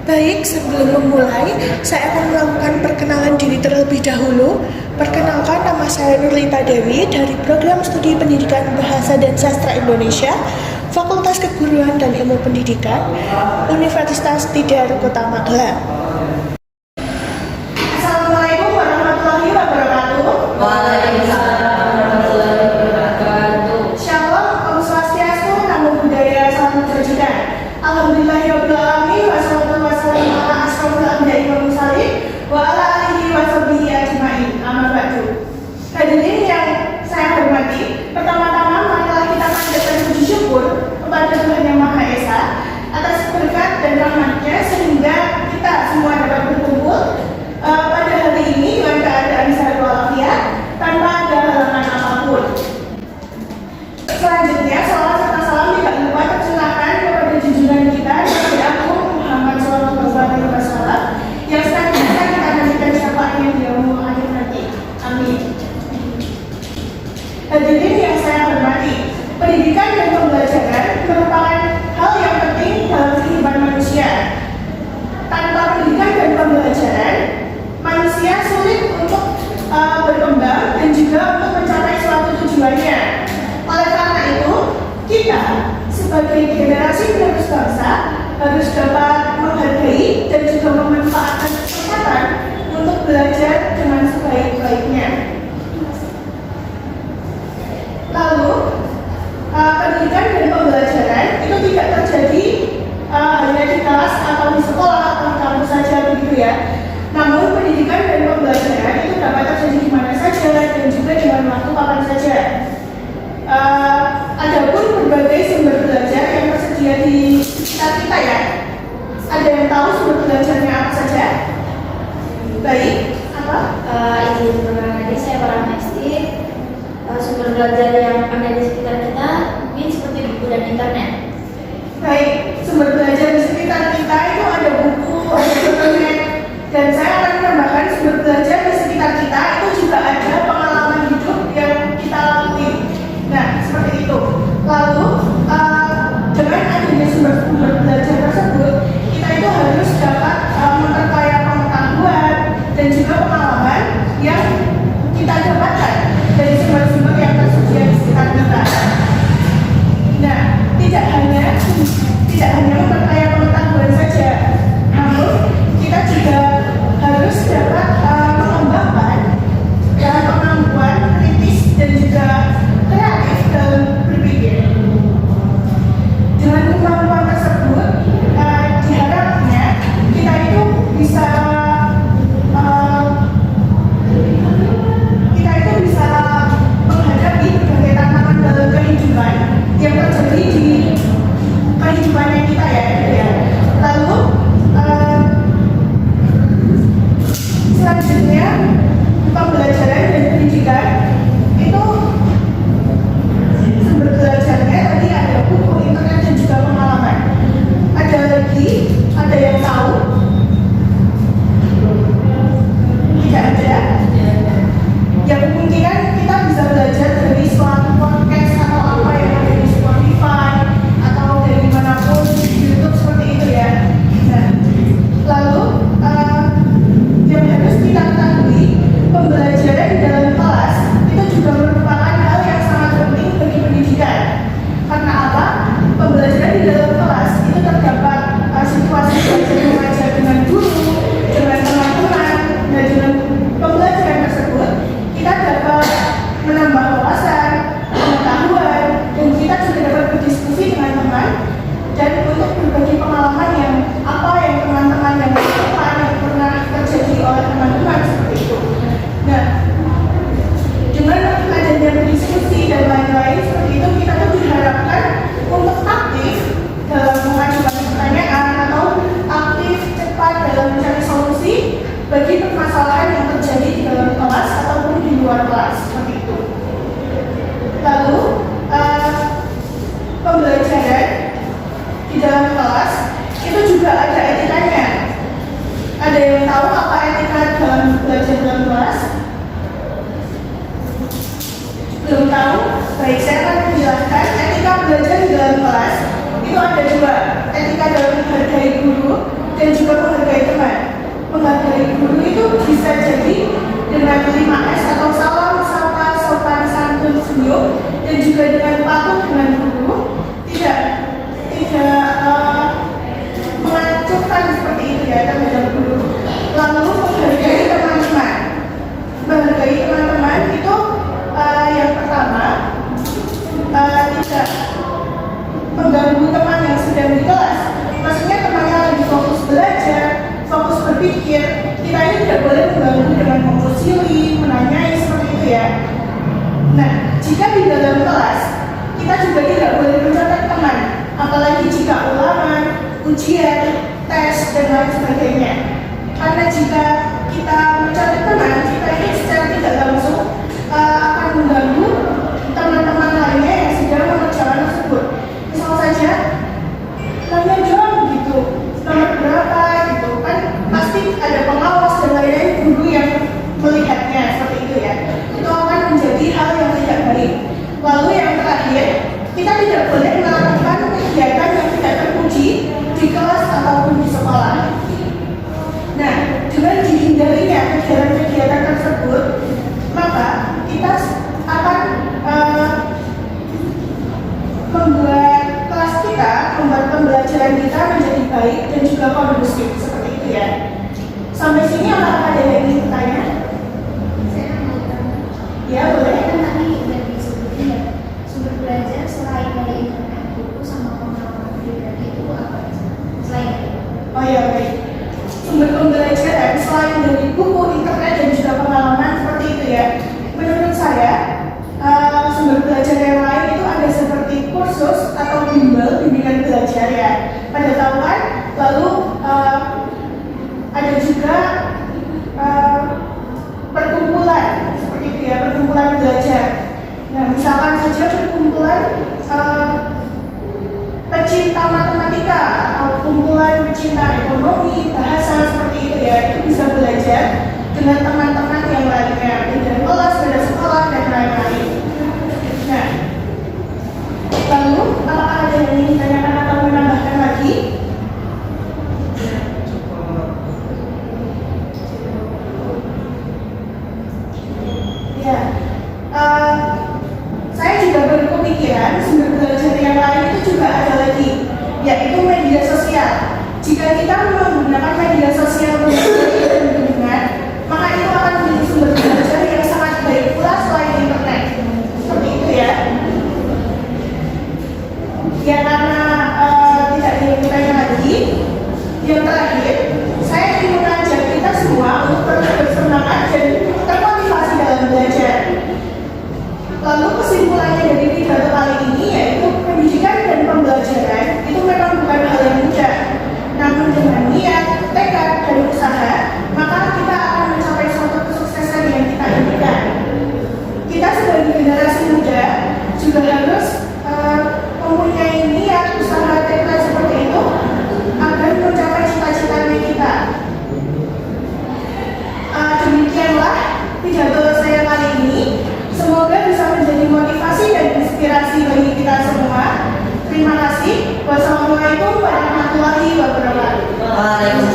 Baik, sebelum memulai, saya akan melakukan perkenalan diri terlebih dahulu. Perkenalkan, nama saya Nurlita Dewi dari Program Studi Pendidikan Bahasa dan Sastra Indonesia, Fakultas Keguruan dan Ilmu Pendidikan, Universitas Tidar Kota Magelang. Assalamualaikum warahmatullahi wabarakatuh. Waalaikumsalam warahmatullahi wabarakatuh. Shalom, Om Swastiastu, Namo Buddhaya, Salam Kebajikan. Alhamdulillahirabbil alamin, wassalatu wassalamu ala asyrofil anbiya'i wal mursalin wa ala alihi wa sahbihi ajmain. Amma ba'du. Hadirin yang saya hormati, pertama-tama marilah kita panjatkan puji syukur kepada Tuhan Yang Maha Esa atas berkat dan rahmat-Nya sehingga kita semua dapat berkumpul pada hari ini dengan keadaan sehat walafiat tanpa ada halangan apapun. Selanjutnya, salawat serta salam tidak lupa tercurahkan kepada junjungan kita Nabi Agung Muhammad SAW yang senantiasa kita nantikan syafaatnya di yaumul akhir nanti. Amin. Hadirin yang saya hormati, pendidikan dan pembelajaran merupakan hal yang penting dalam kehidupan manusia. Tanpa pendidikan dan pembelajaran, manusia sulit untuk berkembang dan juga untuk mencapai suatu tujuannya. Oleh karena itu, kita sebagai generasi penerus bangsa harus dapat menghargai dan juga memanfaatkan kesempatan untuk belajar dengan sebaik-baiknya. Lalu, pendidikan dan pembelajaran itu tidak terjadi hanya di kelas atau di sekolah atau di kampus saja begitu ya. Namun pendidikan dan pembelajaran itu dapat terjadi di mana saja dan juga dengan waktu kapan saja. Adapun berbagai sumber belajar yang tersedia di sekitar kita ya. Ada yang tahu sumber belajarnya apa saja? Baik, apa? Izin perkenalkan, saya Farah Mesti. Sumber belajar yang ada di sekitar kita mungkin seperti buku dan internet. Baik, sumber belajar di sekitar kita itu ada buku, ada internet, dan saya akan menambahkan sumber belajar di sekitar kita itu juga ada pengalaman hidup yang kita lalui. Nah, seperti itu. Lalu, dengan adanya sumber belajar tersebut, kita itu harus dapat memperkaya pengetahuan dan juga pengalaman yang kita dapatkan dari sumber-sumber yang tersedia di sekitar kita. Nah, tidak hanya memperkaya pengetahuan saja, namun kita juga harus dapat mengembangkan kemampuan kritis dan juga kreatif dalam berpikir. Dengan kemampuan tersebut, diharapnya kita itu bisa menghadapi berbagai tantangan dalam kehidupan yang terjadi di kehidupannya kita ya. Lalu selanjutnya pembelajaran dan pendidikan itu sumber belajarnya tadi ada buku, internet dan juga pengalaman. Ada lagi, ada yang tahu? Tidak ada. Yang kemungkinan kita bisa belajar dari suatu podcast atau apa yang ada di Spotify atau dari manapun di YouTube seperti itu ya. Nah, lalu yang harus kita ketahui, pembelajaran di dalam kelas itu juga merupakan hal yang sangat penting bagi pendidikan. Karena apa? Pembelajaran di dalam kelas itu terdapat situasi belajar mengajar dengan guru, dengan teman-teman, dan dengan pembelajaran tersebut kita dapat menambah wawasan, pengetahuan, dan kita juga dapat berdiskusi dengan teman dan untuk berbagi pengalaman yang teman-teman yang pernah terjadi oleh teman-teman seperti itu. Nah, dengan adanya berdiskusi dan lain-lain seperti itu, kita tuh diharapkan untuk aktif dalam mengajukan pertanyaan atau aktif cepat dalam mencari solusi bagi permasalahan yang terjadi di dalam kelas ataupun di luar kelas seperti itu. Lalu pembelajaran di dalam kelas itu juga ada etikanya. Ada yang tahu apa etika dalam belajar dalam kelas? Belum tahu? Baik, saya akan menjelaskan etika belajar di dalam kelas. Itu ada dua, etika dalam menghargai guru dan juga menghargai teman. Menghargai guru itu bisa jadi dengan 5S atau salam, sapa, sopan, santun, senyum, dan juga dengan patuh dengan guru, tidak mengacuhkan seperti itu ya terhadap guru. Lalu menghargai teman-teman. Menghargai teman-teman itu yang pertama tidak mengganggu teman yang sedang di kelas. Maksudnya temannya lagi fokus belajar, fokus berpikir, kita ini tidak boleh mengganggu dengan memposili, menanyai seperti itu ya. Nah, jika di dalam kelas kita juga tidak boleh mencatat teman, apalagi jika ulangan, ujian, tes, dan lain sebagainya. Karena jika kita mencatat teman, kita ini secara tidak langsung akan mengganggu teman-teman lainnya yang sedang mengerjakan tersebut. Misal saja, nanya dong gitu, nomor berapa gitu kan, pasti ada pengawas dan lain-lain guru yang melihatnya seperti itu ya. Itu akan menjadi hal yang tidak baik. Lalu yang terakhir, kita tidak boleh melakukan kegiatan yang tidak terpuji di kelas ataupun di sekolah. Nah, dengan dihindarinya kegiatan-kegiatan tersebut, maka kita akan membuat kelas kita, membuat pembelajaran kita menjadi baik dan juga kondusif seperti itu ya. Sampai sini apakah ada yang ingin bertanya? Saya mau bertanya. Ya boleh. Kan tadi udah disebutin ya, sumber belajar selain dari internet, buku sama pengalaman pribadi itu apa aja? Selain itu. Oh ya baik. Sumber pembelajaran selain dari buku, internet dan juga pengalaman seperti itu ya. Menurut saya sumber belajar yang lain itu ada seperti kursus atau bimbel, bimbingan belajar ya pada tahu kan. Lalu ada juga perkumpulan seperti itu ya, perkumpulan belajar. Nah misalkan saja perkumpulan pecinta matematika atau kumpulan pecinta ekonomi, bahasa seperti itu ya, itu bisa belajar dengan teman-teman yang lainnya di dalam kelas, pada sekolah dan lain-lain. Nah, lalu apakah ada yang ingin ditanyakan atau menambahkan lagi? Ya, saya juga berkepikiran sumber belajar yang lain itu juga ada lagi, yaitu media sosial. Jika kita menggunakan media sosial untuk belajar dan bimbingan, maka itu akan menjadi sumber belajar yang sangat baik pula selain internet. Seperti itu ya. Ya karena tidak ada yang bertanya lagi, yang terakhir, saya ingin mengajak kita semua untuk terus bersemangat dan termotivasi dalam belajar. Lalu kesimpulannya dari pidato kali ini yaitu pendidikan dan pembelajaran itu memang bukan hal yang mudah. Namun dengan niat, tekad, dan usaha, maka kita akan mencapai suatu kesuksesan yang kita inginkan. Kita sebagai generasi muda juga harus mempunyai niat, usaha, tekad seperti itu agar mencapai cita-citanya kita. Demikianlah pidato saya kali ini. Semoga bisa menjadi motivasi dan inspirasi bagi kita semua. Terima kasih. Wassalamualaikum warahmatullahi wabarakatuh. Waalaikumsalam.